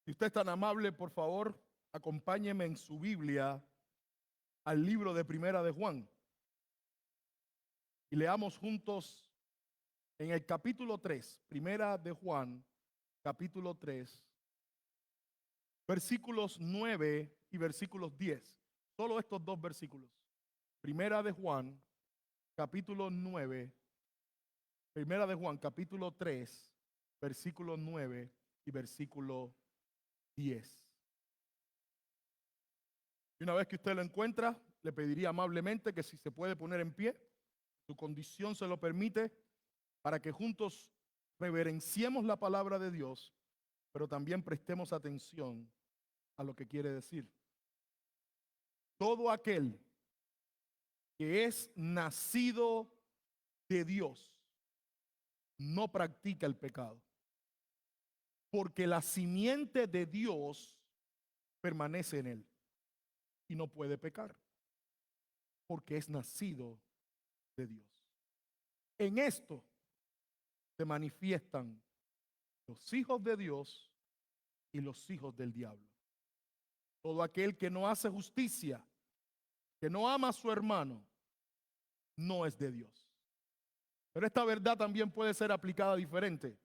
Si usted es tan amable, por favor, acompáñeme en su Biblia al libro de Primera de Juan. Y leamos juntos en el capítulo 3, Primera de Juan, capítulo 3, versículos 9 y versículos 10. Solo estos dos versículos. Primera de Juan, capítulo 9, Primera de Juan, capítulo 3, versículo 9 y versículo 10. Y una vez que usted lo encuentra, le pediría amablemente que si se puede poner en pie, su condición se lo permite, para que juntos reverenciemos la palabra de Dios, pero también prestemos atención a lo que quiere decir. Todo aquel que es nacido de Dios no practica el pecado, porque la simiente de Dios permanece en él y no puede pecar, porque es nacido de Dios. En esto se manifiestan los hijos de Dios y los hijos del diablo. Todo aquel que no hace justicia, que no ama a su hermano, no es de Dios. Pero esta verdad también puede ser aplicada diferente.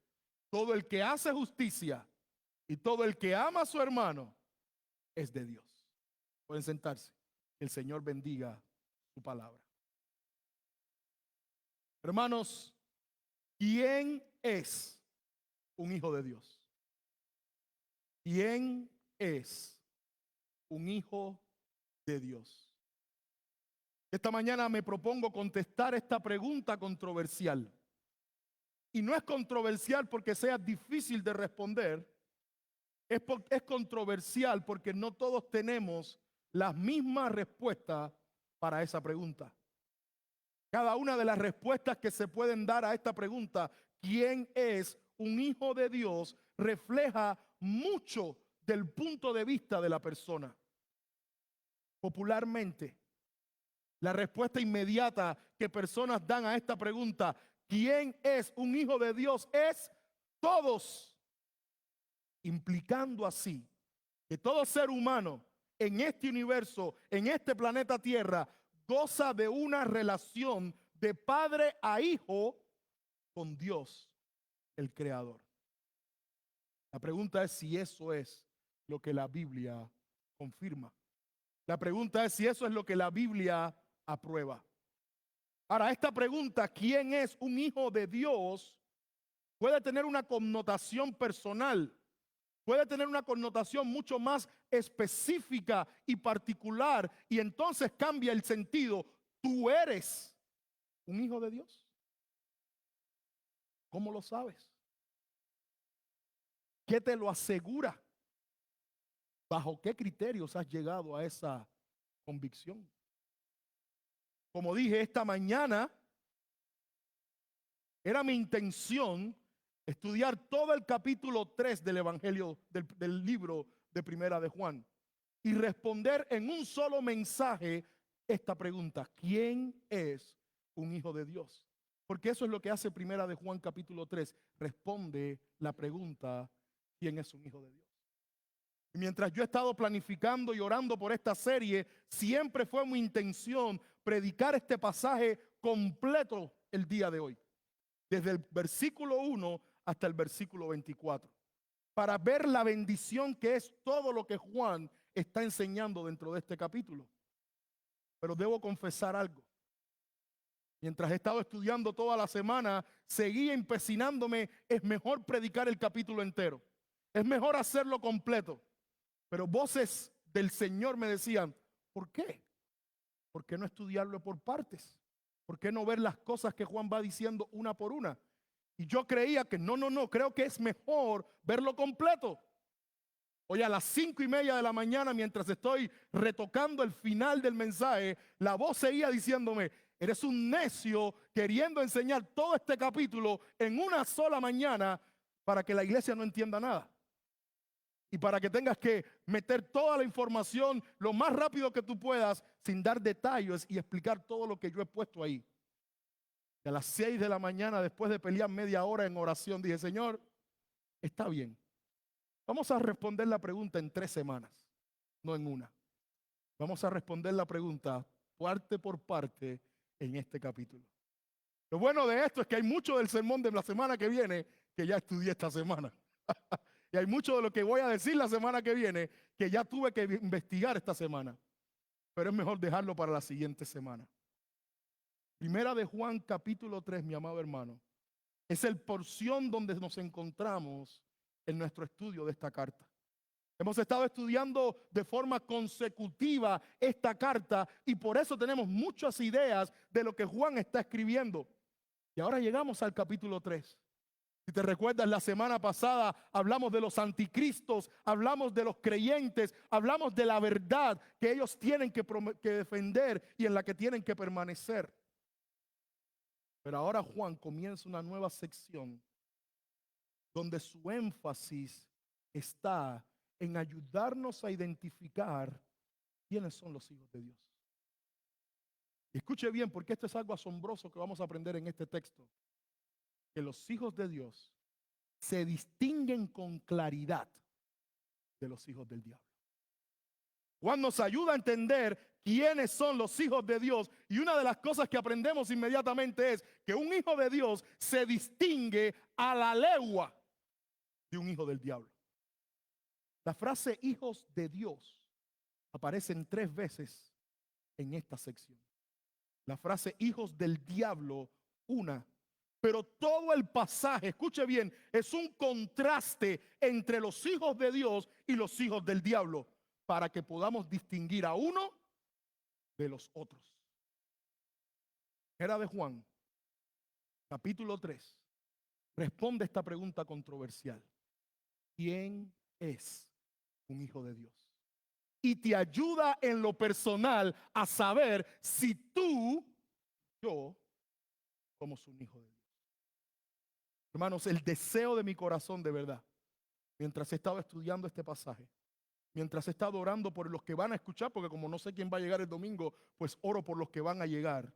Todo el que hace justicia y todo el que ama a su hermano es de Dios. Pueden sentarse. Que el Señor bendiga su palabra. Hermanos, ¿quién es un hijo de Dios? ¿Quién es un hijo de Dios? Esta mañana me propongo contestar esta pregunta controversial. Y no es controversial porque sea difícil de responder, es controversial porque no todos tenemos las mismas respuestas para esa pregunta. Cada una de las respuestas que se pueden dar a esta pregunta, ¿quién es un hijo de Dios?, refleja mucho del punto de vista de la persona. Popularmente, la respuesta inmediata que personas dan a esta pregunta, ¿quién es un hijo de Dios?, es todos, implicando así que todo ser humano en este universo, en este planeta Tierra, goza de una relación de padre a hijo con Dios, el Creador. La pregunta es si eso es lo que la Biblia confirma. La pregunta es si eso es lo que la Biblia aprueba. Ahora, esta pregunta, ¿quién es un hijo de Dios?, puede tener una connotación personal, puede tener una connotación mucho más específica y particular, y entonces cambia el sentido. ¿Tú eres un hijo de Dios? ¿Cómo lo sabes? ¿Qué te lo asegura? ¿Bajo qué criterios has llegado a esa convicción? Como dije, esta mañana era mi intención estudiar todo el capítulo 3 del Evangelio, del libro de Primera de Juan, y responder en un solo mensaje esta pregunta: ¿quién es un hijo de Dios? Porque eso es lo que hace Primera de Juan capítulo 3, responde la pregunta: ¿quién es un hijo de Dios? Y mientras yo he estado planificando y orando por esta serie, siempre fue mi intención predicar este pasaje completo el día de hoy, desde el versículo 1 hasta el versículo 24, para ver la bendición que es todo lo que Juan está enseñando dentro de este capítulo. Pero debo confesar algo. Mientras he estado estudiando toda la semana, seguía empecinándome: es mejor predicar el capítulo entero, es mejor hacerlo completo. Pero voces del Señor me decían: ¿por qué? ¿Por qué no estudiarlo por partes? ¿Por qué no ver las cosas que Juan va diciendo una por una? Y yo creía que no, creo que es mejor verlo completo. Hoy a las 5:30 de la mañana, mientras estoy retocando el final del mensaje, la voz seguía diciéndome: eres un necio queriendo enseñar todo este capítulo en una sola mañana para que la iglesia no entienda nada. Y para que tengas que meter toda la información lo más rápido que tú puedas, sin dar detalles y explicar todo lo que yo he puesto ahí. Y a las 6 de la mañana, después de pelear media hora en oración, dije: Señor, está bien, Vamos a responder la pregunta en 3 semanas, no en una. Vamos a responder la pregunta parte por parte en este capítulo. Lo bueno de esto es que hay mucho del sermón de la semana que viene que ya estudié esta semana. Y hay mucho de lo que voy a decir la semana que viene que ya tuve que investigar esta semana. Pero es mejor dejarlo para la siguiente semana. Primera de Juan capítulo 3, mi amado hermano, es el porción donde nos encontramos en nuestro estudio de esta carta. Hemos estado estudiando de forma consecutiva esta carta y por eso tenemos muchas ideas de lo que Juan está escribiendo. Y ahora llegamos al capítulo 3. Si te recuerdas, la semana pasada hablamos de los anticristos, hablamos de los creyentes, hablamos de la verdad que ellos tienen que defender y en la que tienen que permanecer. Pero ahora Juan comienza una nueva sección donde su énfasis está en ayudarnos a identificar quiénes son los hijos de Dios. Escuche bien, porque esto es algo asombroso que vamos a aprender en este texto. Que los hijos de Dios se distinguen con claridad de los hijos del diablo. Juan nos ayuda a entender quiénes son los hijos de Dios. Y una de las cosas que aprendemos inmediatamente es que un hijo de Dios se distingue a la legua de un hijo del diablo. La frase hijos de Dios aparece 3 veces en esta sección. La frase hijos del diablo, una. Pero todo el pasaje, escuche bien, es un contraste entre los hijos de Dios y los hijos del diablo, para que podamos distinguir a uno de los otros. Era de Juan, capítulo 3, responde esta pregunta controversial. ¿Quién es un hijo de Dios? Y te ayuda en lo personal a saber si yo, somos un hijo de Dios. Hermanos, el deseo de mi corazón de verdad, mientras he estado estudiando este pasaje, mientras he estado orando por los que van a escuchar, porque como no sé quién va a llegar el domingo, pues oro por los que van a llegar,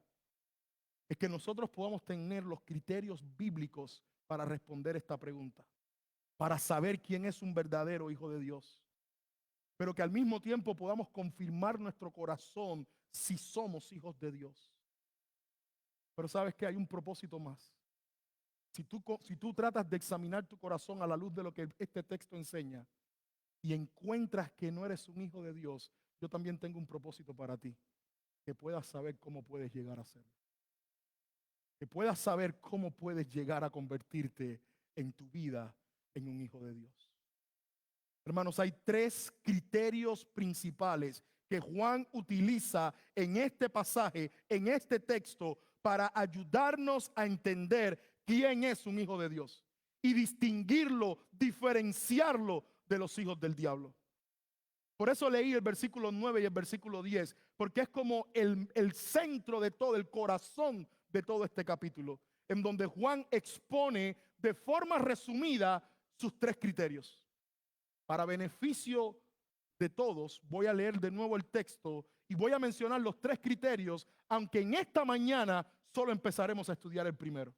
es que nosotros podamos tener los criterios bíblicos para responder esta pregunta, para saber quién es un verdadero hijo de Dios, pero que al mismo tiempo podamos confirmar nuestro corazón si somos hijos de Dios. Pero sabes que hay un propósito más. Si tú tratas de examinar tu corazón a la luz de lo que este texto enseña y encuentras que no eres un hijo de Dios, yo también tengo un propósito para ti, que puedas saber cómo puedes llegar a serlo. Que puedas saber cómo puedes llegar a convertirte en tu vida en un hijo de Dios. Hermanos, hay 3 criterios principales que Juan utiliza en este pasaje, en este texto, para ayudarnos a entender quién es un hijo de Dios y distinguirlo, diferenciarlo de los hijos del diablo. Por eso leí el versículo 9 y el versículo 10, porque es como el centro de todo, el corazón de todo este capítulo, en donde Juan expone de forma resumida sus 3 criterios. Para beneficio de todos, voy a leer de nuevo el texto y voy a mencionar los 3 criterios, aunque en esta mañana solo empezaremos a estudiar el primero.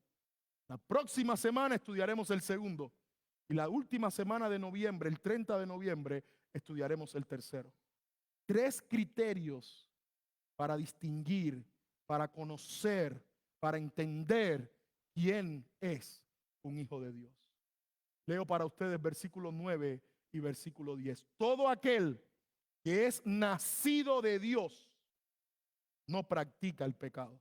La próxima semana estudiaremos el segundo. Y la última semana de noviembre, el 30 de noviembre, estudiaremos el tercero. 3 criterios para distinguir, para conocer, para entender quién es un hijo de Dios. Leo para ustedes versículo 9 y versículo 10. Todo aquel que es nacido de Dios no practica el pecado,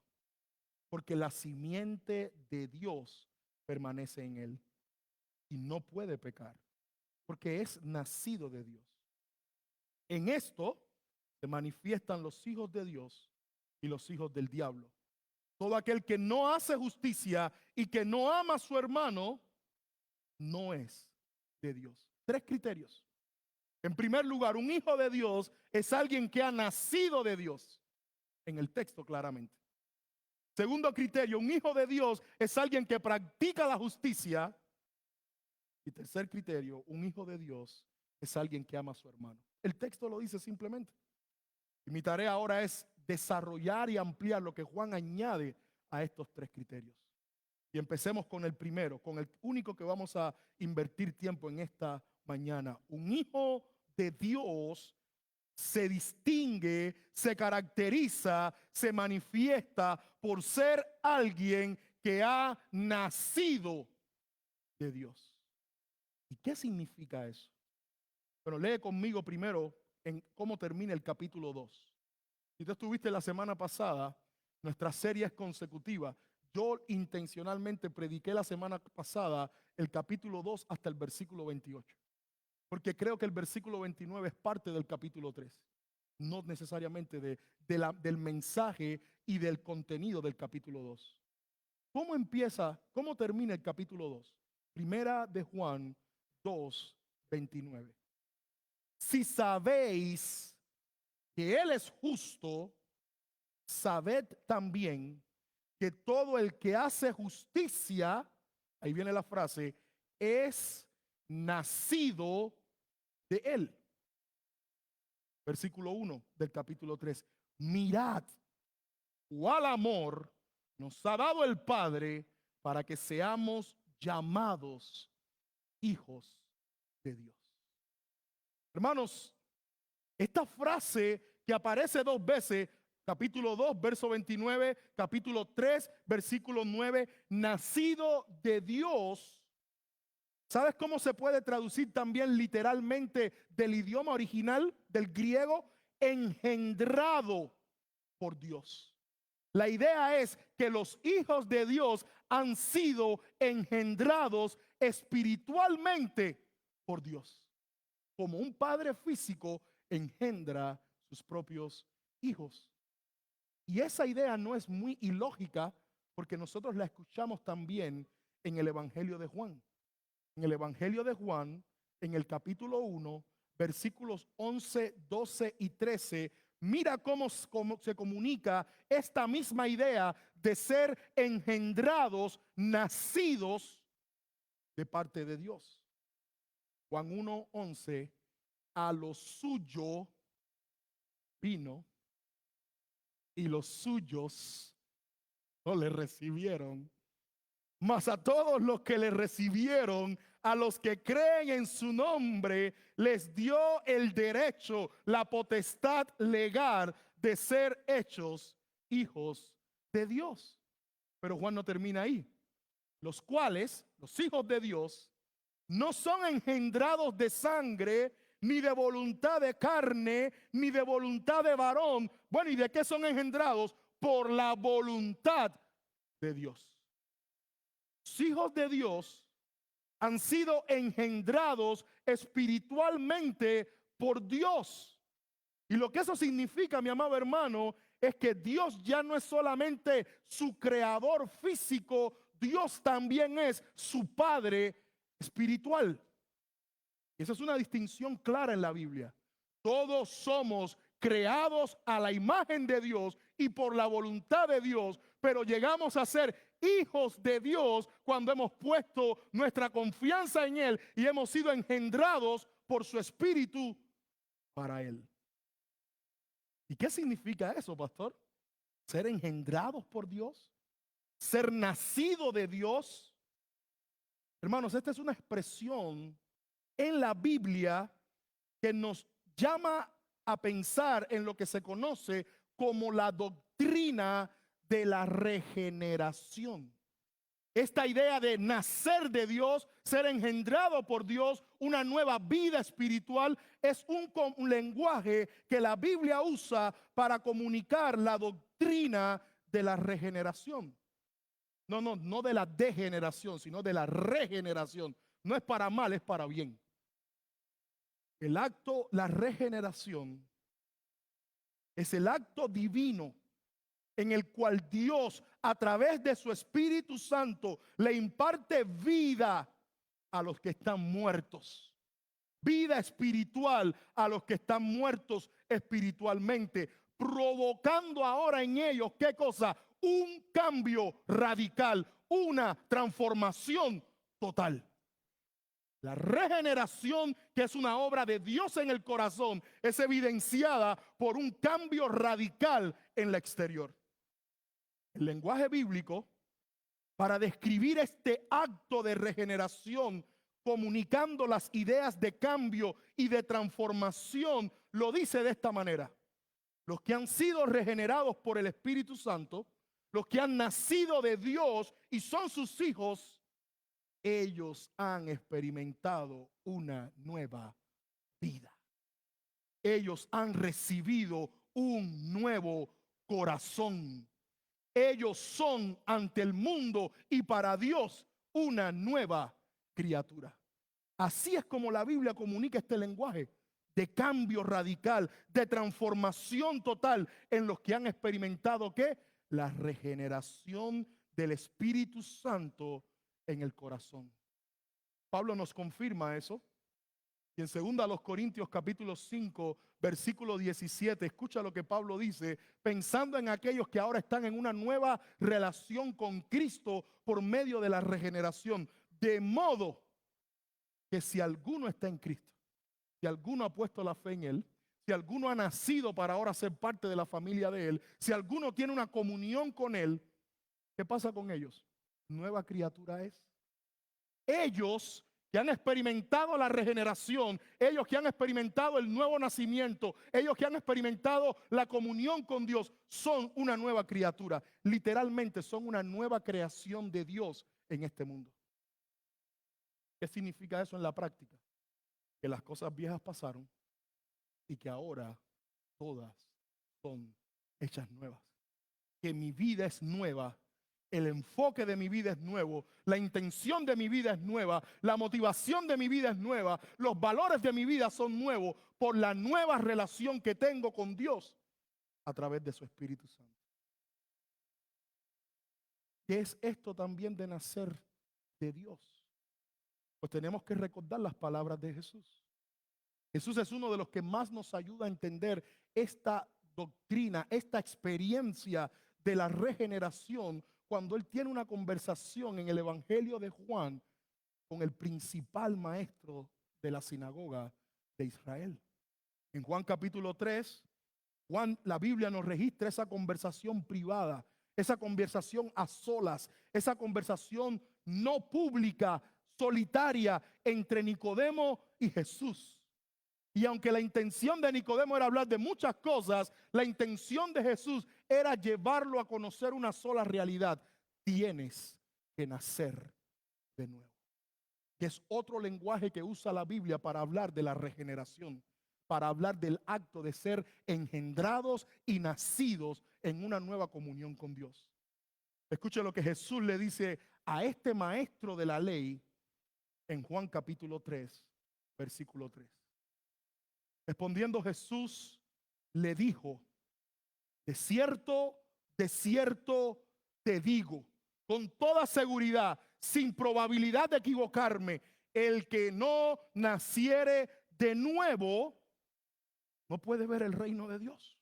porque la simiente de Dios permanece en él y no puede pecar, porque es nacido de Dios. En esto se manifiestan los hijos de Dios y los hijos del diablo. Todo aquel que no hace justicia y que no ama a su hermano no es de Dios. 3 criterios. En primer lugar, un hijo de Dios es alguien que ha nacido de Dios. En el texto claramente. Segundo criterio, un hijo de Dios es alguien que practica la justicia. Y tercer criterio, un hijo de Dios es alguien que ama a su hermano. El texto lo dice simplemente. Y mi tarea ahora es desarrollar y ampliar lo que Juan añade a estos 3 criterios. Y empecemos con el primero, con el único que vamos a invertir tiempo en esta mañana. Un hijo de Dios se distingue, se caracteriza, se manifiesta por ser alguien que ha nacido de Dios. ¿Y qué significa eso? Bueno, lee conmigo primero en cómo termina el capítulo 2. Si tú estuviste la semana pasada, nuestra serie es consecutiva. Yo intencionalmente prediqué la semana pasada el capítulo 2 hasta el versículo 28, porque creo que el versículo 29 es parte del capítulo 3, no necesariamente del mensaje y del contenido del capítulo 2. Cómo termina el capítulo 2? Primera de Juan 2, 29. Si sabéis que Él es justo, sabed también que todo el que hace justicia, ahí viene la frase, es nacido de Él. Versículo 1 del capítulo 3. Mirad cuál amor nos ha dado el Padre para que seamos llamados hijos de Dios. Hermanos, esta frase que aparece dos veces, capítulo 2, verso 29, capítulo 3, versículo 9, nacido de Dios. ¿Sabes cómo se puede traducir también literalmente del idioma original, del griego? Engendrado por Dios. La idea es que los hijos de Dios han sido engendrados espiritualmente por Dios. Como un padre físico engendra sus propios hijos. Y esa idea no es muy ilógica, porque nosotros la escuchamos también en el Evangelio de Juan. En el Evangelio de Juan, en el capítulo 1, versículos 11, 12 y 13, mira cómo se comunica esta misma idea de ser engendrados, nacidos de parte de Dios. Juan 1, 11, a lo suyo vino y los suyos no le recibieron. Mas a todos los que le recibieron, a los que creen en su nombre, les dio el derecho, la potestad legal de ser hechos hijos de Dios. Pero Juan no termina ahí. Los cuales, los hijos de Dios, no son engendrados de sangre, ni de voluntad de carne, ni de voluntad de varón. Bueno, ¿y de qué son engendrados? Por la voluntad de Dios. Los hijos de Dios han sido engendrados espiritualmente por Dios. Y lo que eso significa, mi amado hermano, es que Dios ya no es solamente su creador físico, Dios también es su Padre espiritual. Y esa es una distinción clara en la Biblia. Todos somos creados a la imagen de Dios y por la voluntad de Dios, pero llegamos a ser hijos de Dios cuando hemos puesto nuestra confianza en Él y hemos sido engendrados por su Espíritu para Él. ¿Y qué significa eso, pastor? Ser engendrados por Dios, ser nacido de Dios. Hermanos, esta es una expresión en la Biblia que nos llama a pensar en lo que se conoce como la doctrina de la regeneración. Esta idea de nacer de Dios, ser engendrado por Dios, una nueva vida espiritual, es un lenguaje que la Biblia usa para comunicar la doctrina de la regeneración. No de la degeneración, sino de la regeneración. No es para mal, es para bien. El acto, la regeneración, es el acto divino en el cual Dios, a través de su Espíritu Santo, le imparte vida a los que están muertos. Vida espiritual a los que están muertos espiritualmente, provocando ahora en ellos, ¿qué cosa? Un cambio radical, una transformación total. La regeneración, que es una obra de Dios en el corazón, es evidenciada por un cambio radical en la exterior. El lenguaje bíblico, para describir este acto de regeneración, comunicando las ideas de cambio y de transformación, lo dice de esta manera: los que han sido regenerados por el Espíritu Santo, los que han nacido de Dios y son sus hijos, ellos han experimentado una nueva vida. Ellos han recibido un nuevo corazón. Ellos son ante el mundo y para Dios una nueva criatura. Así es como la Biblia comunica este lenguaje de cambio radical, de transformación total en los que han experimentado ¿qué? La regeneración del Espíritu Santo en el corazón. Pablo nos confirma eso. Y en 2 Corintios capítulo 5, versículo 17, escucha lo que Pablo dice: pensando en aquellos que ahora están en una nueva relación con Cristo por medio de la regeneración. De modo que si alguno está en Cristo, si alguno ha puesto la fe en Él, si alguno ha nacido para ahora ser parte de la familia de Él, si alguno tiene una comunión con Él, ¿qué pasa con ellos? Nueva criatura es. Ellos que han experimentado la regeneración, ellos que han experimentado el nuevo nacimiento, ellos que han experimentado la comunión con Dios, son una nueva criatura. Literalmente son una nueva creación de Dios en este mundo. ¿Qué significa eso en la práctica? Que las cosas viejas pasaron y que ahora todas son hechas nuevas. Que mi vida es nueva. El enfoque de mi vida es nuevo, la intención de mi vida es nueva, la motivación de mi vida es nueva, los valores de mi vida son nuevos por la nueva relación que tengo con Dios a través de su Espíritu Santo. ¿Qué es esto también de nacer de Dios? Pues tenemos que recordar las palabras de Jesús. Jesús es uno de los que más nos ayuda a entender esta doctrina, esta experiencia de la regeneración, cuando Él tiene una conversación en el Evangelio de Juan con el principal maestro de la sinagoga de Israel. En Juan capítulo 3, la Biblia nos registra esa conversación privada, esa conversación a solas, esa conversación no pública, solitaria entre Nicodemo y Jesús. Y aunque la intención de Nicodemo era hablar de muchas cosas, la intención de Jesús era llevarlo a conocer una sola realidad: tienes que nacer de nuevo. Que es otro lenguaje que usa la Biblia para hablar de la regeneración, para hablar del acto de ser engendrados y nacidos en una nueva comunión con Dios. Escuche lo que Jesús le dice a este maestro de la ley en Juan capítulo 3, versículo 3. Respondiendo Jesús le dijo: de cierto te digo, con toda seguridad, sin probabilidad de equivocarme, el que no naciere de nuevo no puede ver el reino de Dios.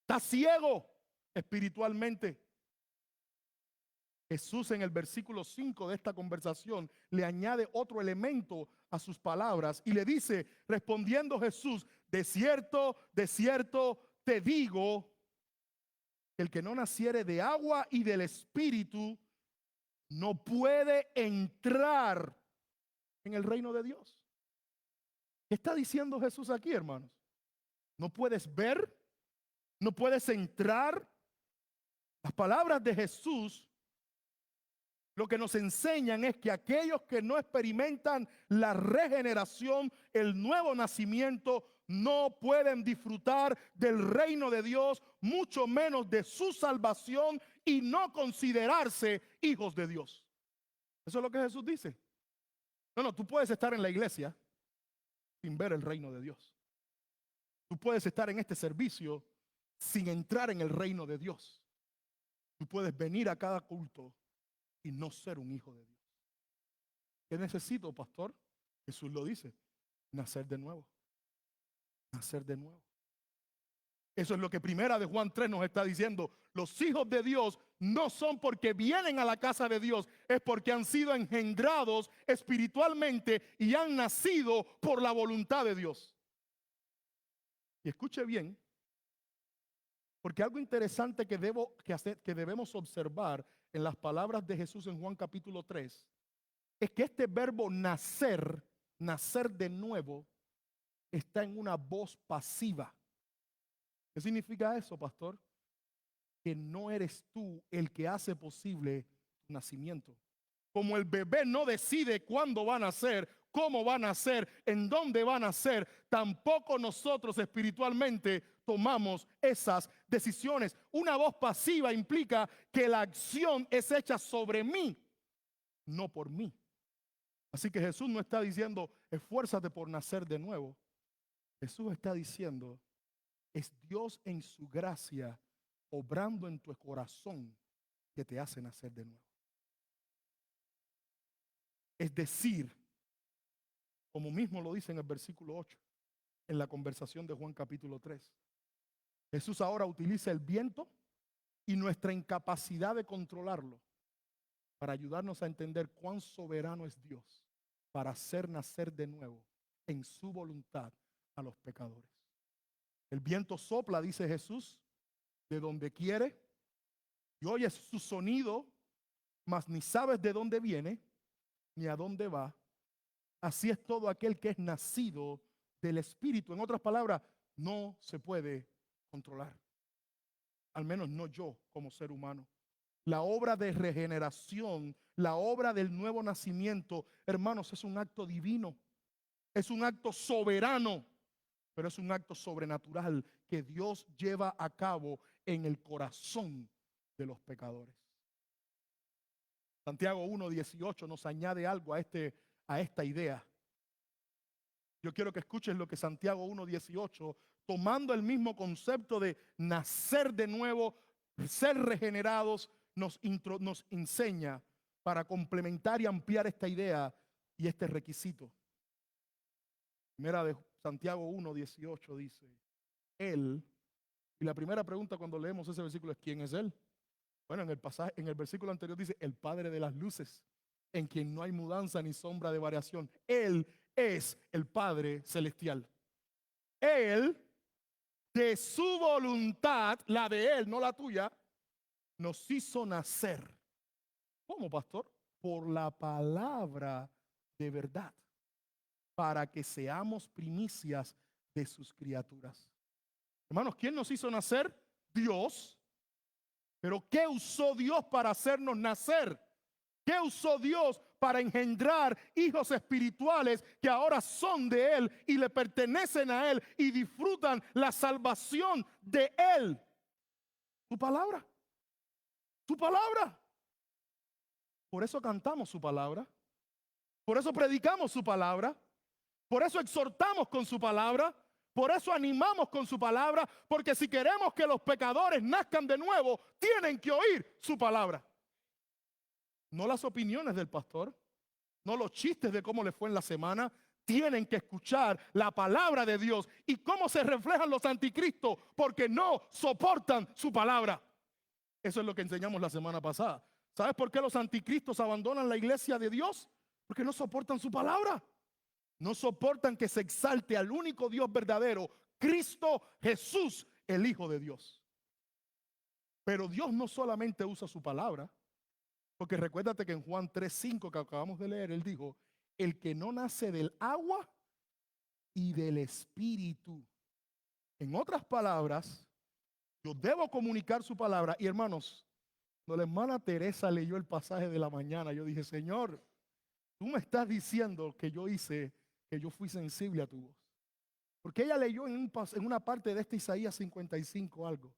Está ciego espiritualmente. Jesús en el versículo 5 de esta conversación le añade otro elemento a sus palabras y le dice, respondiendo Jesús: de cierto te digo, el que no naciere de agua y del Espíritu no puede entrar en el reino de Dios. ¿Qué está diciendo Jesús aquí, hermanos? No puedes ver, no puedes entrar. Las palabras de Jesús lo que nos enseñan es que aquellos que no experimentan la regeneración, el nuevo nacimiento, no pueden disfrutar del reino de Dios, mucho menos de su salvación, y no considerarse hijos de Dios. Eso es lo que Jesús dice. No, tú puedes estar en la iglesia sin ver el reino de Dios. Tú puedes estar en este servicio sin entrar en el reino de Dios. Tú puedes venir a cada culto y no ser un hijo de Dios. ¿Qué necesito, pastor? Jesús lo dice: nacer de nuevo. Nacer de nuevo. Eso es lo que primera de Juan 3 nos está diciendo. Los hijos de Dios no son porque vienen a la casa de Dios, es porque han sido engendrados espiritualmente y han nacido por la voluntad de Dios. Y escuche bien, porque algo interesante que debemos observar en las palabras de Jesús en Juan capítulo 3 es que este verbo nacer, nacer de nuevo, está en una voz pasiva. ¿Qué significa eso, pastor? Que no eres tú el que hace posible tu nacimiento. Como el bebé no decide cuándo va a nacer, cómo va a nacer, en dónde va a nacer, tampoco nosotros espiritualmente tomamos esas decisiones. Una voz pasiva implica que la acción es hecha sobre mí, no por mí. Así que Jesús no está diciendo, esfuérzate por nacer de nuevo. Jesús está diciendo, es Dios en su gracia obrando en tu corazón que te hace nacer de nuevo. Es decir, como mismo lo dice en el versículo 8, en la conversación de Juan capítulo 3, Jesús ahora utiliza el viento y nuestra incapacidad de controlarlo para ayudarnos a entender cuán soberano es Dios para hacer nacer de nuevo en su voluntad a los pecadores. El viento sopla, dice Jesús, de donde quiere y oyes su sonido, mas ni sabes de dónde viene ni a dónde va. Así es todo aquel que es nacido del Espíritu. En otras palabras, no se puede controlar. Al menos no yo como ser humano. La obra de regeneración, la obra del nuevo nacimiento, hermanos, es un acto divino. Es un acto soberano, pero es un acto sobrenatural que Dios lleva a cabo en el corazón de los pecadores. Santiago 1:18 nos añade algo a esta idea. Yo quiero que escuches lo que Santiago 1:18, tomando el mismo concepto de nacer de nuevo, ser regenerados, nos enseña para complementar y ampliar esta idea y este requisito. Primera de Santiago 1:18 dice, Él, y la primera pregunta cuando leemos ese versículo es, ¿quién es Él? Bueno, en el versículo anterior dice, el Padre de las luces, en quien no hay mudanza ni sombra de variación. Él es el Padre celestial. Él, de su voluntad, la de Él, no la tuya, nos hizo nacer. ¿Cómo, pastor? Por la palabra de verdad, para que seamos primicias de sus criaturas. Hermanos, ¿quién nos hizo nacer? Dios. Pero ¿qué usó Dios para hacernos nacer? ¿Qué usó Dios para engendrar hijos espirituales que ahora son de Él y le pertenecen a Él y disfrutan la salvación de Él? Su palabra. Su palabra. Por eso cantamos su palabra. Por eso predicamos su palabra. Por eso exhortamos con su palabra. Por eso animamos con su palabra, porque si queremos que los pecadores nazcan de nuevo, tienen que oír su palabra. No las opiniones del pastor, no los chistes de cómo le fue en la semana. Tienen que escuchar la palabra de Dios. ¿Y cómo se reflejan los anticristos? Porque no soportan su palabra. Eso es lo que enseñamos la semana pasada. ¿Sabes por qué los anticristos abandonan la iglesia de Dios? Porque no soportan su palabra. No soportan que se exalte al único Dios verdadero, Cristo Jesús, el Hijo de Dios. Pero Dios no solamente usa su palabra, porque recuérdate que en Juan 3:5 que acabamos de leer, Él dijo, el que no nace del agua y del Espíritu. En otras palabras, yo debo comunicar su palabra. Y hermanos, cuando la hermana Teresa leyó el pasaje de la mañana, yo dije, Señor, tú me estás diciendo que yo fui sensible a tu voz. Porque ella leyó en una parte de este Isaías 55 algo,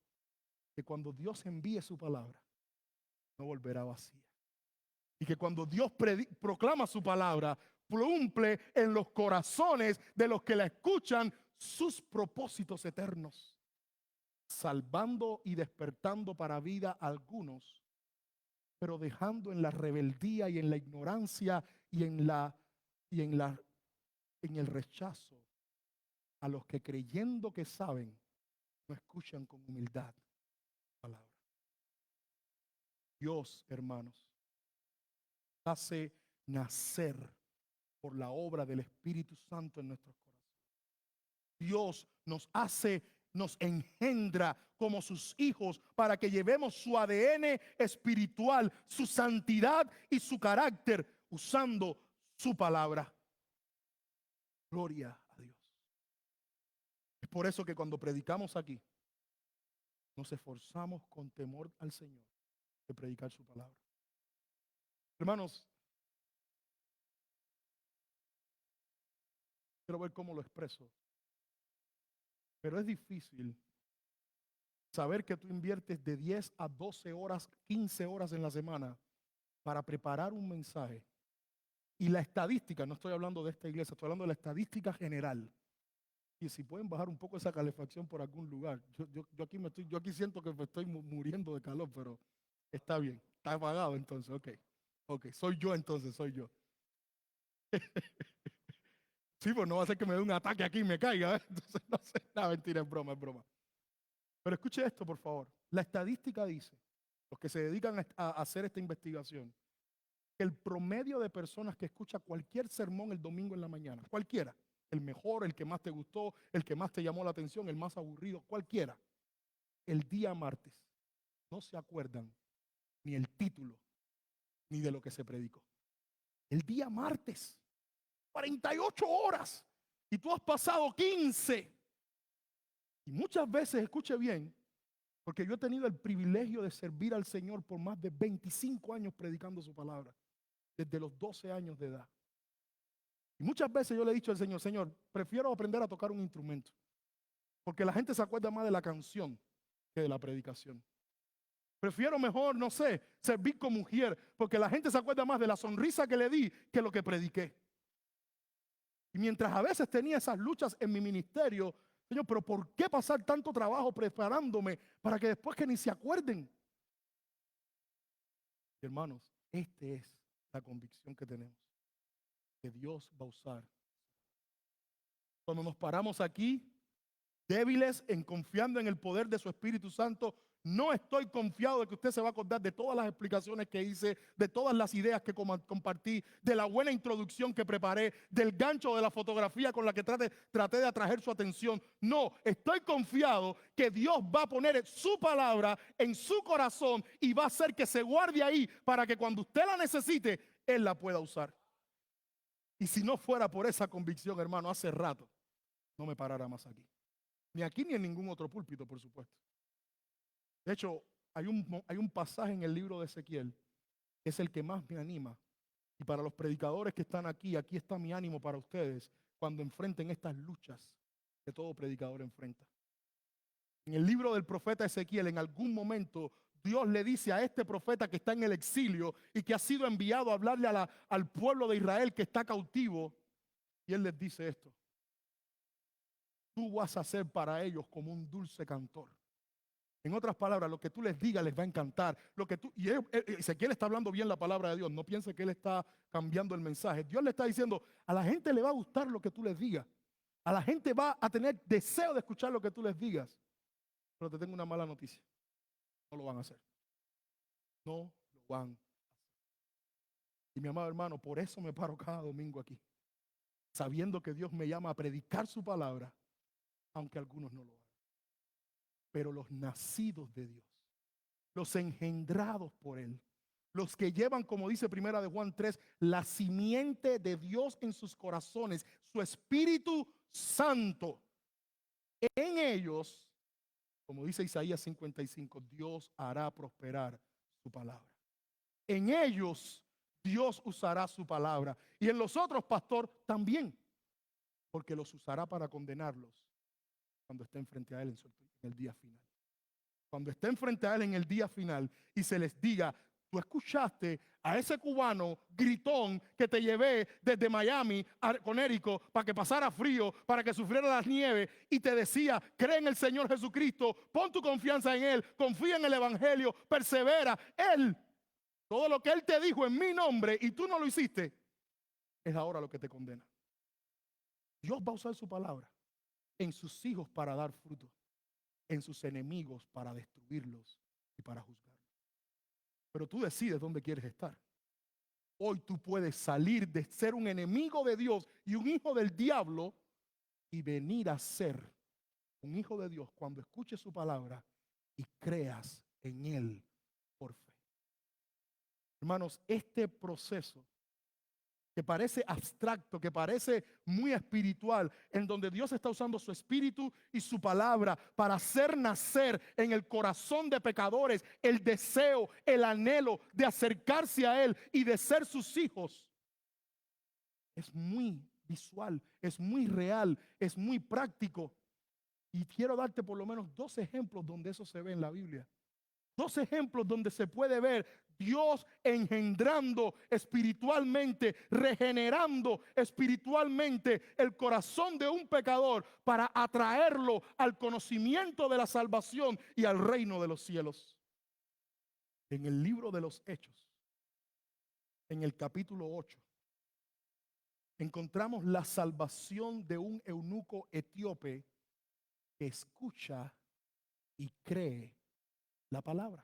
que cuando Dios envíe su palabra, no volverá vacía. Y que cuando Dios proclama su palabra, cumple en los corazones de los que la escuchan sus propósitos eternos, salvando y despertando para vida a algunos, pero dejando en la rebeldía y en la ignorancia y en el rechazo a los que creyendo que saben, no escuchan con humildad la palabra. Dios, hermanos, hace nacer por la obra del Espíritu Santo en nuestros corazones. Dios nos engendra como sus hijos para que llevemos su ADN espiritual, su santidad y su carácter. usando su palabra. Gloria a Dios. Es por eso que cuando predicamos aquí, nos esforzamos con temor al Señor de predicar su palabra. Hermanos, quiero ver cómo lo expreso. Pero es difícil saber que tú inviertes de 10 a 12 horas, 15 horas en la semana para preparar un mensaje. Y la estadística, no estoy hablando de esta iglesia, estoy hablando de la estadística general. Y si pueden bajar un poco esa calefacción por algún lugar. Yo aquí siento que me estoy muriendo de calor, pero está bien. Está apagado entonces, ok, soy yo entonces, soy yo. Sí, pues no va a ser que me dé un ataque aquí y me caiga, ¿eh? Entonces no sé, no, mentira, es broma, es broma. Pero escuche esto, por favor. La estadística dice, los que se dedican a hacer esta investigación, que el promedio de personas que escucha cualquier sermón el domingo en la mañana, cualquiera, el mejor, el que más te gustó, el que más te llamó la atención, el más aburrido, cualquiera, el día martes no se acuerdan ni el título ni de lo que se predicó. El día martes, 48 horas, y tú has pasado 15. Y muchas veces, escuche bien, porque yo he tenido el privilegio de servir al Señor por más de 25 años predicando su palabra, desde los 12 años de edad. Y muchas veces yo le he dicho al Señor, Señor, prefiero aprender a tocar un instrumento, porque la gente se acuerda más de la canción que de la predicación. Prefiero mejor, no sé, servir como mujer, porque la gente se acuerda más de la sonrisa que le di que lo que prediqué. Y mientras a veces tenía esas luchas en mi ministerio, Señor, pero ¿por qué pasar tanto trabajo preparándome para que después que ni se acuerden? Hermanos, esta es la convicción que tenemos, que Dios va a usar. Cuando nos paramos aquí, débiles en confiando en el poder de su Espíritu Santo, no estoy confiado de que usted se va a acordar de todas las explicaciones que hice, de todas las ideas que compartí, de la buena introducción que preparé, del gancho de la fotografía con la que traté de atraer su atención. No, estoy confiado que Dios va a poner su palabra en su corazón y va a hacer que se guarde ahí para que cuando usted la necesite, Él la pueda usar. Y si no fuera por esa convicción, hermano, hace rato no me parara más aquí. Ni aquí ni en ningún otro púlpito, por supuesto. De hecho, hay un pasaje en el libro de Ezequiel que es el que más me anima. Y para los predicadores que están aquí, aquí está mi ánimo para ustedes cuando enfrenten estas luchas que todo predicador enfrenta. En el libro del profeta Ezequiel, en algún momento, Dios le dice a este profeta que está en el exilio y que ha sido enviado a hablarle al pueblo de Israel que está cautivo, y él les dice esto: tú vas a ser para ellos como un dulce cantor. En otras palabras, lo que tú les digas les va a encantar. Y Ezequiel está hablando bien la palabra de Dios. No piense que él está cambiando el mensaje. Dios le está diciendo, a la gente le va a gustar lo que tú les digas. A la gente va a tener deseo de escuchar lo que tú les digas. Pero te tengo una mala noticia. No lo van a hacer. No lo van a hacer. Y mi amado hermano, por eso me paro cada domingo aquí, sabiendo que Dios me llama a predicar su palabra, aunque algunos no lo hagan. Pero los nacidos de Dios, los engendrados por Él, los que llevan, como dice Primera de Juan 3, la simiente de Dios en sus corazones, su Espíritu Santo, en ellos, como dice Isaías 55, Dios hará prosperar su palabra. En ellos Dios usará su palabra. Y en los otros, pastor, también, porque los usará para condenarlos cuando estén frente a Él en el día final. Cuando estén frente a Él en el día final y se les diga, tú escuchaste a ese cubano gritón que te llevé desde Miami a Conérico para que pasara frío, para que sufriera las nieves, y te decía, cree en el Señor Jesucristo, pon tu confianza en Él, confía en el Evangelio, persevera. Él, todo lo que Él te dijo en mi nombre y tú no lo hiciste, es ahora lo que te condena. Dios va a usar su palabra en sus hijos para dar fruto, en sus enemigos para destruirlos y para juzgarlos. Pero tú decides dónde quieres estar. Hoy tú puedes salir de ser un enemigo de Dios y un hijo del diablo y venir a ser un hijo de Dios cuando escuches su palabra y creas en Él por fe. Hermanos, este proceso que parece abstracto, que parece muy espiritual, en donde Dios está usando su espíritu y su palabra para hacer nacer en el corazón de pecadores el deseo, el anhelo de acercarse a Él y de ser sus hijos. Es muy visual, es muy real, es muy práctico. Y quiero darte por lo menos 2 ejemplos donde eso se ve en la Biblia. 2 ejemplos donde se puede ver Dios engendrando espiritualmente, regenerando espiritualmente el corazón de un pecador para atraerlo al conocimiento de la salvación y al reino de los cielos. En el libro de los Hechos, en el capítulo 8, encontramos la salvación de un eunuco etíope que escucha y cree la palabra.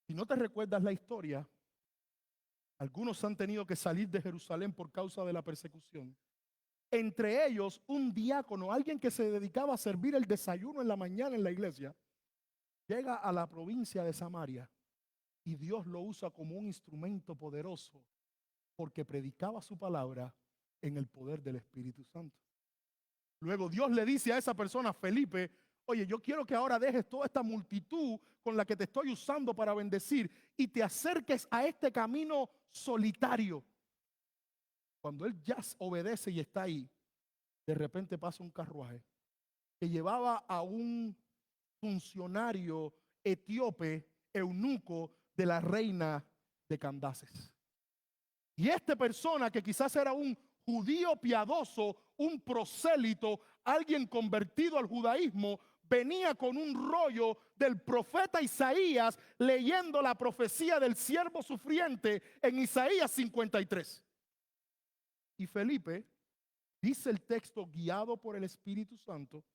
Si no te recuerdas la historia, algunos han tenido que salir de Jerusalén por causa de la persecución. Entre ellos, un diácono, alguien que se dedicaba a servir el desayuno en la mañana en la iglesia, llega a la provincia de Samaria y Dios lo usa como un instrumento poderoso porque predicaba su palabra en el poder del Espíritu Santo. Luego Dios le dice a esa persona, Felipe, oye, yo quiero que ahora dejes toda esta multitud con la que te estoy usando para bendecir y te acerques a este camino solitario. Cuando él ya obedece y está ahí, de repente pasa un carruaje que llevaba a un funcionario etíope, eunuco de la reina de Candaces. Y esta persona, que quizás era un judío piadoso, un prosélito, alguien convertido al judaísmo, venía con un rollo del profeta Isaías leyendo la profecía del siervo sufriente en Isaías 53. Y Felipe, dice el texto, guiado por el Espíritu Santo,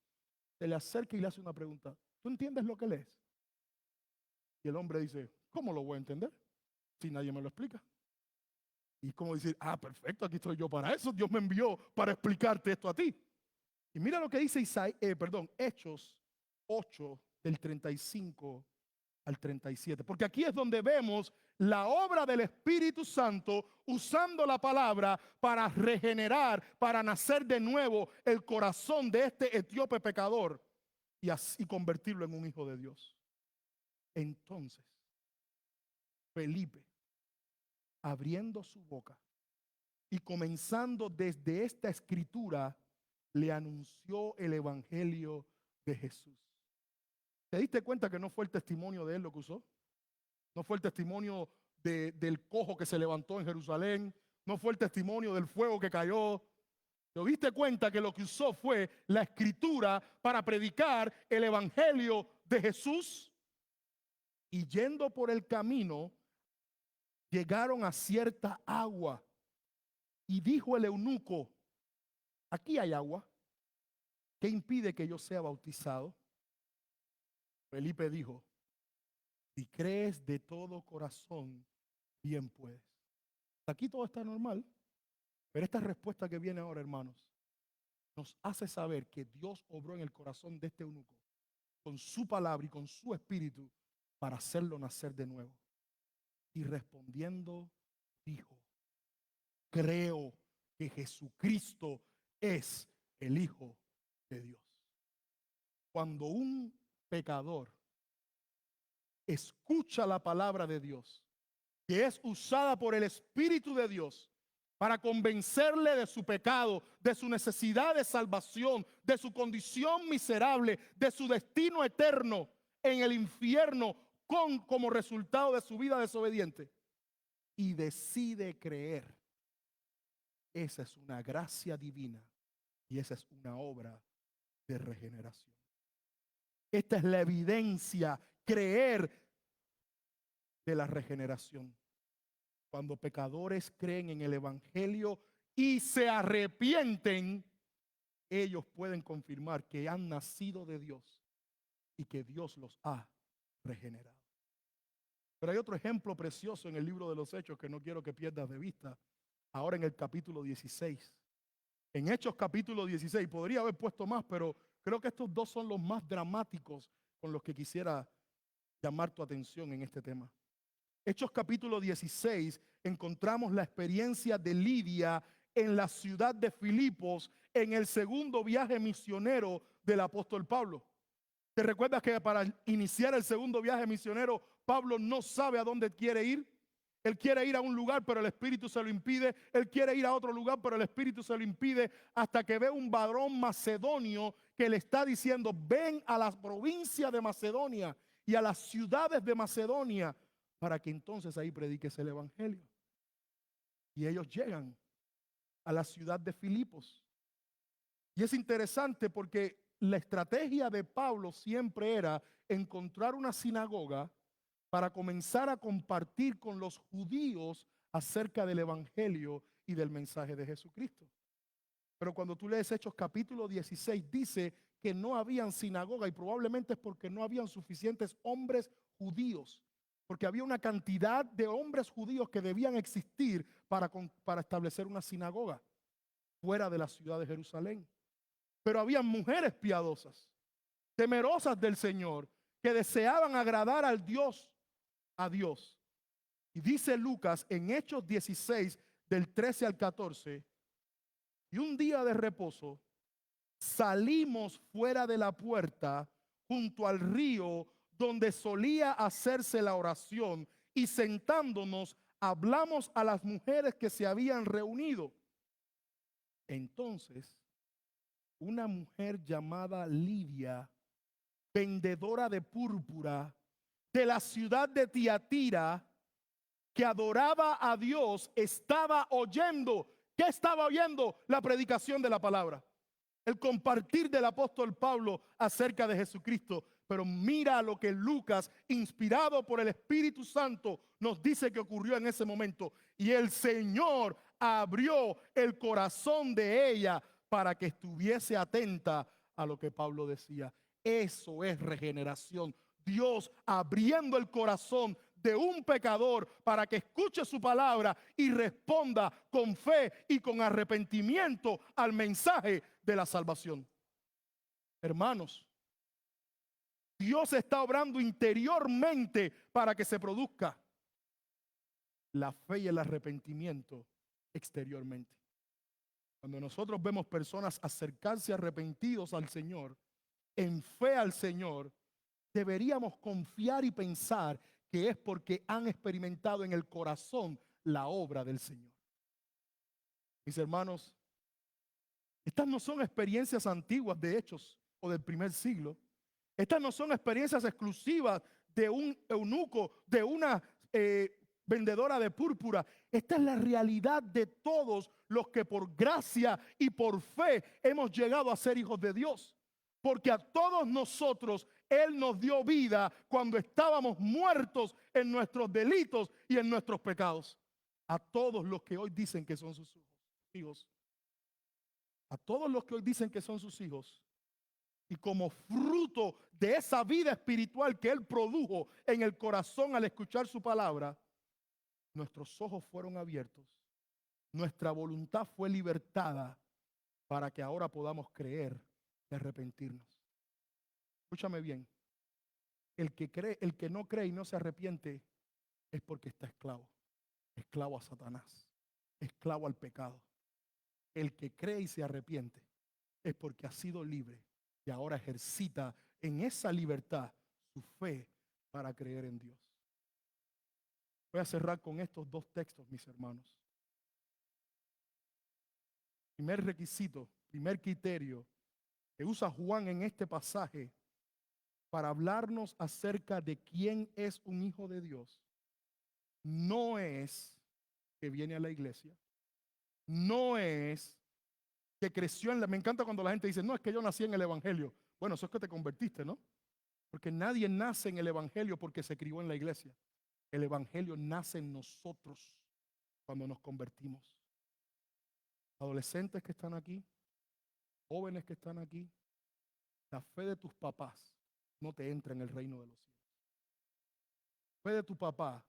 se le acerca y le hace una pregunta. ¿Tú entiendes lo que lees? Y el hombre dice, ¿cómo lo voy a entender si nadie me lo explica? Y como decir, perfecto, aquí estoy yo para eso. Dios me envió para explicarte esto a ti. Y mira lo que dice Hechos 8, del 35 al 37. Porque aquí es donde vemos la obra del Espíritu Santo usando la palabra para regenerar, para nacer de nuevo el corazón de este etíope pecador y así convertirlo en un hijo de Dios. Entonces, Felipe, abriendo su boca y comenzando desde esta escritura, le anunció el evangelio de Jesús. ¿Te diste cuenta que no fue el testimonio de él lo que usó? No fue el testimonio del cojo que se levantó en Jerusalén. No fue el testimonio del fuego que cayó. ¿Te diste cuenta que lo que usó fue la escritura para predicar el evangelio de Jesús? Y yendo por el camino, llegaron a cierta agua. Y dijo el eunuco, aquí hay agua. ¿Qué impide que yo sea bautizado? Felipe dijo, si crees de todo corazón, bien puedes. Aquí todo está normal, pero esta respuesta que viene ahora, hermanos, nos hace saber que Dios obró en el corazón de este eunuco con su palabra y con su espíritu para hacerlo nacer de nuevo. Y respondiendo, dijo, creo que Jesucristo es el Hijo de Dios. Cuando un pecador escucha la palabra de Dios, que es usada por el Espíritu de Dios para convencerle de su pecado, de su necesidad de salvación, de su condición miserable, de su destino eterno en el infierno como resultado de su vida desobediente, y decide creer, esa es una gracia divina y esa es una obra de regeneración. Esta es la evidencia, creer, de la regeneración. Cuando pecadores creen en el evangelio y se arrepienten, ellos pueden confirmar que han nacido de Dios y que Dios los ha regenerado. Pero hay otro ejemplo precioso en el libro de los Hechos que no quiero que pierdas de vista. Ahora en el capítulo 16. En Hechos capítulo 16, podría haber puesto más, pero creo que estos 2 son los más dramáticos con los que quisiera llamar tu atención en este tema. Hechos capítulo 16, encontramos la experiencia de Lidia en la ciudad de Filipos en el segundo viaje misionero del apóstol Pablo. ¿Te recuerdas que para iniciar el segundo viaje misionero, Pablo no sabe a dónde quiere ir? Él quiere ir a un lugar, pero el Espíritu se lo impide. Él quiere ir a otro lugar, pero el Espíritu se lo impide. Hasta que ve un varón macedonio que le está diciendo: ven a la provincia de Macedonia y a las ciudades de Macedonia, para que entonces ahí prediques el evangelio. Y ellos llegan a la ciudad de Filipos. Y es interesante porque la estrategia de Pablo siempre era encontrar una sinagoga para comenzar a compartir con los judíos acerca del evangelio y del mensaje de Jesucristo. Pero cuando tú lees Hechos capítulo 16, dice que no habían sinagoga, y probablemente es porque no habían suficientes hombres judíos, porque había una cantidad de hombres judíos que debían existir para establecer una sinagoga fuera de la ciudad de Jerusalén. Pero había mujeres piadosas, temerosas del Señor, que deseaban agradar a Dios. Y dice Lucas en Hechos 16, del 13 al 14, y un día de reposo salimos fuera de la puerta junto al río donde solía hacerse la oración, y sentándonos hablamos a las mujeres que se habían reunido. Entonces una mujer llamada Lidia, vendedora de púrpura de la ciudad de Tiatira, que adoraba a Dios, estaba oyendo. ¿Qué estaba oyendo? La predicación de la palabra, el compartir del apóstol Pablo acerca de Jesucristo. Pero mira lo que Lucas, inspirado por el Espíritu Santo, nos dice que ocurrió en ese momento. Y el Señor abrió el corazón de ella para que estuviese atenta a lo que Pablo decía. Eso es regeneración. Dios abriendo el corazón de un pecador para que escuche su palabra y responda con fe y con arrepentimiento al mensaje de la salvación. Hermanos, Dios está obrando interiormente para que se produzca la fe y el arrepentimiento exteriormente. Cuando nosotros vemos personas acercarse arrepentidos al Señor, en fe al Señor, deberíamos confiar y pensar que es porque han experimentado en el corazón la obra del Señor. Mis hermanos, estas no son experiencias antiguas de Hechos o del primer siglo. Estas no son experiencias exclusivas de un eunuco, de una vendedora de púrpura. Esta es la realidad de todos los que por gracia y por fe hemos llegado a ser hijos de Dios. Porque a todos nosotros Él nos dio vida cuando estábamos muertos en nuestros delitos y en nuestros pecados. A todos los que hoy dicen que son sus hijos. A todos los que hoy dicen que son sus hijos. Y como fruto de esa vida espiritual que Él produjo en el corazón al escuchar su palabra, nuestros ojos fueron abiertos, nuestra voluntad fue libertada para que ahora podamos creer y arrepentirnos. Escúchame bien, el que no cree y no se arrepiente es porque está esclavo a Satanás, esclavo al pecado. El que cree y se arrepiente es porque ha sido libre y ahora ejercita en esa libertad su fe para creer en Dios. Voy a cerrar con estos dos textos, mis hermanos. Primer requisito, primer criterio que usa Juan en este pasaje para hablarnos acerca de quién es un hijo de Dios, no es que viene a la iglesia, no es que creció en la... Me encanta cuando la gente dice, no, es que yo nací en el evangelio. Bueno, eso es que te convertiste, ¿no? Porque nadie nace en el evangelio porque se crió en la iglesia. El evangelio nace en nosotros cuando nos convertimos. Adolescentes que están aquí, jóvenes que están aquí, la fe de tus papás no te entra en el reino de los cielos. La fe de tu papá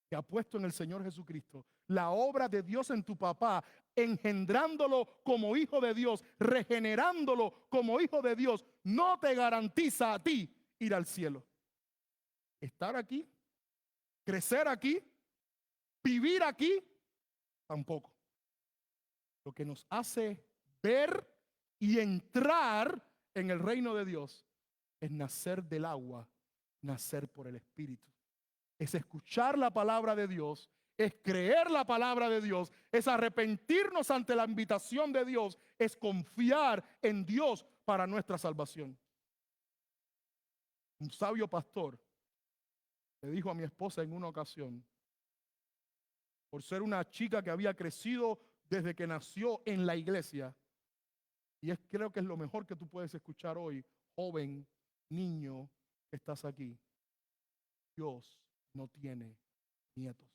que ha puesto en el Señor Jesucristo, la obra de Dios en tu papá, engendrándolo como hijo de Dios, regenerándolo como hijo de Dios, no te garantiza a ti ir al cielo. Estar aquí crecer aquí, vivir aquí, tampoco. Lo que nos hace ver y entrar en el reino de Dios es nacer del agua, nacer por el Espíritu. Es escuchar la palabra de Dios, es creer la palabra de Dios, es arrepentirnos ante la invitación de Dios, es confiar en Dios para nuestra salvación. Un sabio pastor le dijo a mi esposa en una ocasión, por ser una chica que había crecido desde que nació en la iglesia, y creo que es lo mejor que tú puedes escuchar hoy, joven, niño que estás aquí. Dios no tiene nietos.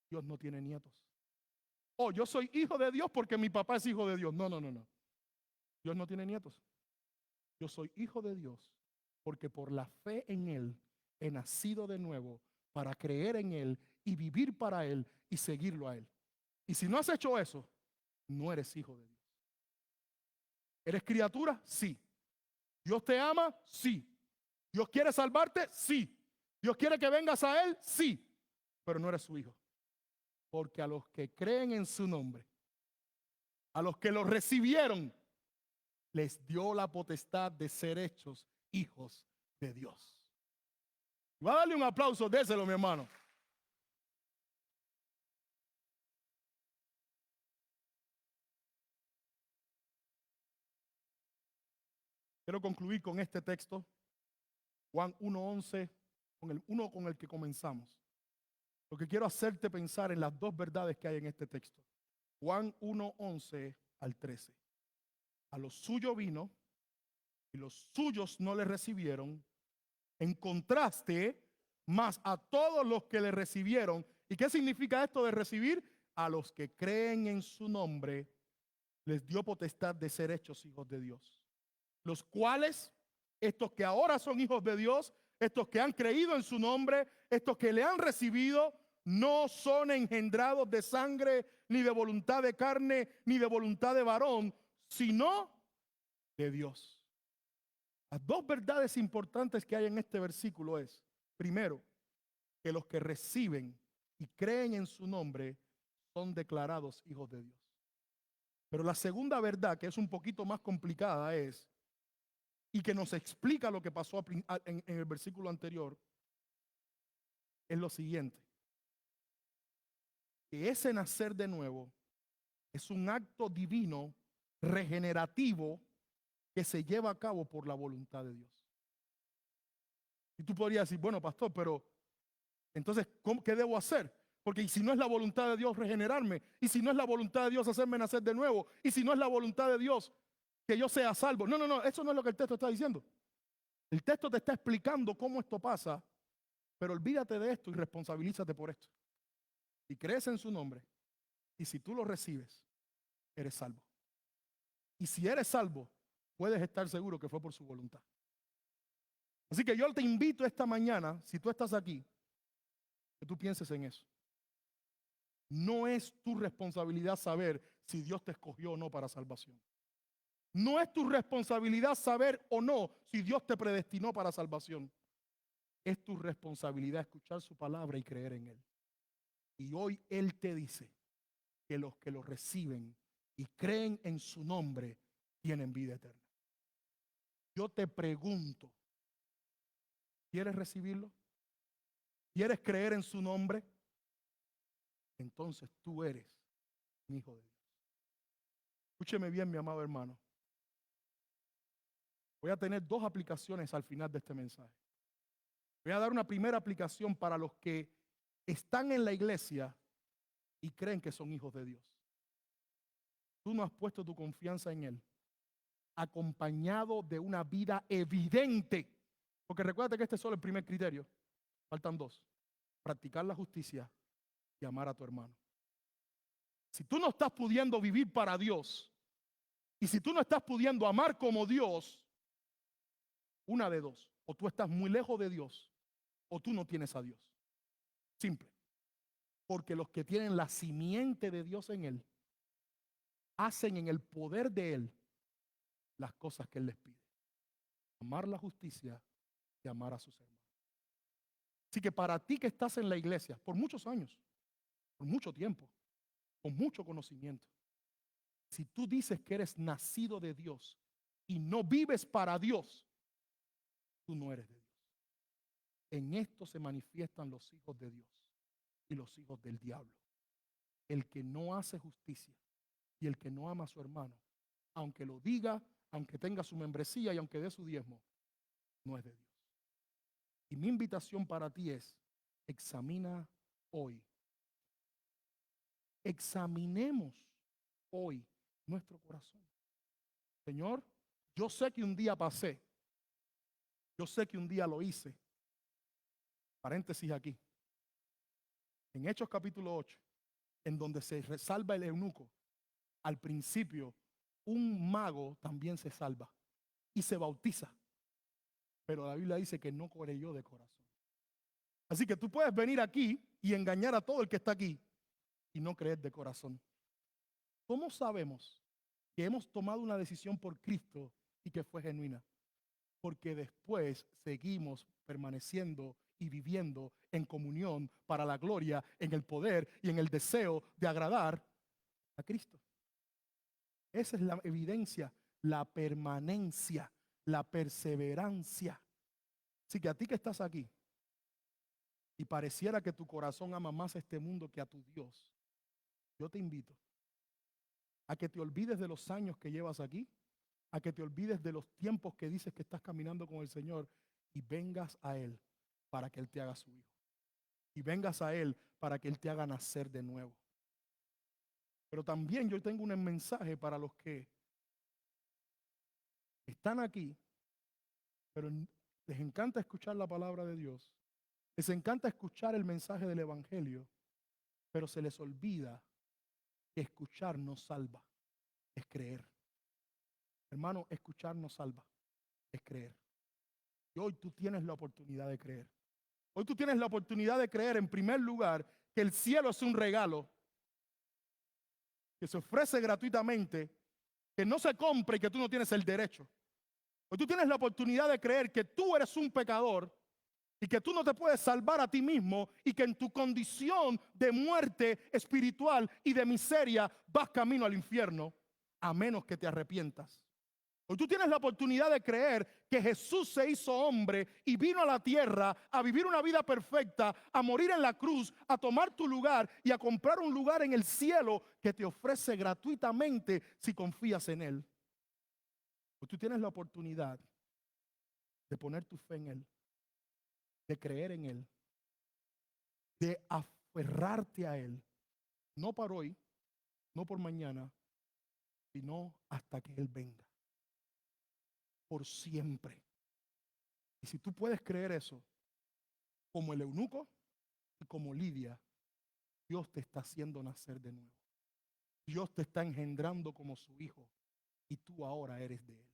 Dios no tiene nietos. Oh, yo soy hijo de Dios porque mi papá es hijo de Dios. No, no, no, no. Dios no tiene nietos. Yo soy hijo de Dios porque por la fe en Él he nacido de nuevo para creer en Él y vivir para Él y seguirlo a Él. Y si no has hecho eso, no eres hijo de Dios. ¿Eres criatura? Sí. ¿Dios te ama? Sí. ¿Dios quiere salvarte? Sí. ¿Dios quiere que vengas a Él? Sí. Pero no eres su hijo. Porque a los que creen en su nombre, a los que lo recibieron, les dio la potestad de ser hechos hijos de Dios. Va a darle un aplauso, déselo, mi hermano. Quiero concluir con este texto, Juan 1:11, con el uno con el que comenzamos. Lo que quiero hacerte pensar en las dos verdades que hay en este texto. Juan 1:11 al 13. A los suyos vino y los suyos no le recibieron. En contraste, más a todos los que le recibieron. ¿Y qué significa esto de recibir? A los que creen en su nombre, les dio potestad de ser hechos hijos de Dios. Los cuales, estos que ahora son hijos de Dios, estos que han creído en su nombre, estos que le han recibido, no son engendrados de sangre, ni de voluntad de carne, ni de voluntad de varón, sino de Dios. Las dos verdades importantes que hay en este versículo es, primero, que los que reciben y creen en su nombre son declarados hijos de Dios. Pero la segunda verdad, que es un poquito más complicada, es, y que nos explica lo que pasó en el versículo anterior, es lo siguiente: que ese nacer de nuevo es un acto divino, regenerativo, que se lleva a cabo por la voluntad de Dios. Y tú podrías decir, bueno, pastor, pero entonces, ¿qué debo hacer? Porque si no es la voluntad de Dios regenerarme, y si no es la voluntad de Dios hacerme nacer de nuevo, y si no es la voluntad de Dios que yo sea salvo. No, no, no, eso no es lo que el texto está diciendo. El texto te está explicando cómo esto pasa, pero olvídate de esto y responsabilízate por esto. Si crees en su nombre, y si tú lo recibes, eres salvo. Y si eres salvo, puedes estar seguro que fue por su voluntad. Así que yo te invito esta mañana, si tú estás aquí, que tú pienses en eso. No es tu responsabilidad saber si Dios te escogió o no para salvación. No es tu responsabilidad saber o no si Dios te predestinó para salvación. Es tu responsabilidad escuchar su palabra y creer en Él. Y hoy Él te dice que los que lo reciben y creen en su nombre tienen vida eterna. Yo te pregunto, ¿quieres recibirlo? ¿Quieres creer en su nombre? Entonces tú eres un hijo de Dios. Escúcheme bien, mi amado hermano. Voy a tener dos aplicaciones al final de este mensaje. Voy a dar una primera aplicación para los que están en la iglesia y creen que son hijos de Dios. Tú no has puesto tu confianza en Él, acompañado de una vida evidente. Porque recuerda que este es solo el primer criterio. Faltan dos: practicar la justicia y amar a tu hermano. Si tú no estás pudiendo vivir para Dios, y si tú no estás pudiendo amar como Dios, una de dos: o tú estás muy lejos de Dios, o tú no tienes a Dios. Simple. Porque los que tienen la simiente de Dios en Él, hacen en el poder de Él las cosas que Él les pide: amar la justicia y amar a sus hermanos. Así que para ti que estás en la iglesia por muchos años, por mucho tiempo, con mucho conocimiento, si tú dices que eres nacido de Dios y no vives para Dios, tú no eres de Dios. En esto se manifiestan los hijos de Dios y los hijos del diablo. El que no hace justicia y el que no ama a su hermano, aunque lo diga, aunque tenga su membresía y aunque dé su diezmo, no es de Dios. Y mi invitación para ti es: examina hoy. Examinemos hoy nuestro corazón. Señor, yo sé que un día pasé, yo sé que un día lo hice. Paréntesis aquí. En Hechos capítulo 8, en donde se salva el eunuco, al principio un mago también se salva y se bautiza. Pero la Biblia dice que no creyó de corazón. Así que tú puedes venir aquí y engañar a todo el que está aquí y no creer de corazón. ¿Cómo sabemos que hemos tomado una decisión por Cristo y que fue genuina? Porque después seguimos permaneciendo y viviendo en comunión para la gloria, en el poder y en el deseo de agradar a Cristo. Esa es la evidencia, la permanencia, la perseverancia. Así que a ti que estás aquí y pareciera que tu corazón ama más a este mundo que a tu Dios, yo te invito a que te olvides de los años que llevas aquí, a que te olvides de los tiempos que dices que estás caminando con el Señor y vengas a Él para que Él te haga su hijo. Y vengas a Él para que Él te haga nacer de nuevo. Pero también yo tengo un mensaje para los que están aquí, pero les encanta escuchar la palabra de Dios, les encanta escuchar el mensaje del Evangelio, pero se les olvida que escuchar no salva, es creer. Hermano, escuchar no salva, es creer. Y hoy tú tienes la oportunidad de creer. Hoy tú tienes la oportunidad de creer, en primer lugar, que el cielo es un regalo que se ofrece gratuitamente, que no se compra y que tú no tienes el derecho. Hoy tú tienes la oportunidad de creer que tú eres un pecador y que tú no te puedes salvar a ti mismo y que en tu condición de muerte espiritual y de miseria vas camino al infierno a menos que te arrepientas. Hoy tú tienes la oportunidad de creer que Jesús se hizo hombre y vino a la tierra a vivir una vida perfecta, a morir en la cruz, a tomar tu lugar y a comprar un lugar en el cielo que te ofrece gratuitamente si confías en Él. Hoy tú tienes la oportunidad de poner tu fe en Él, de creer en Él, de aferrarte a Él, no para hoy, no por mañana, sino hasta que Él venga, por siempre. Y si tú puedes creer eso, como el eunuco y como Lidia, Dios te está haciendo nacer de nuevo. Dios te está engendrando como su hijo y tú ahora eres de Él.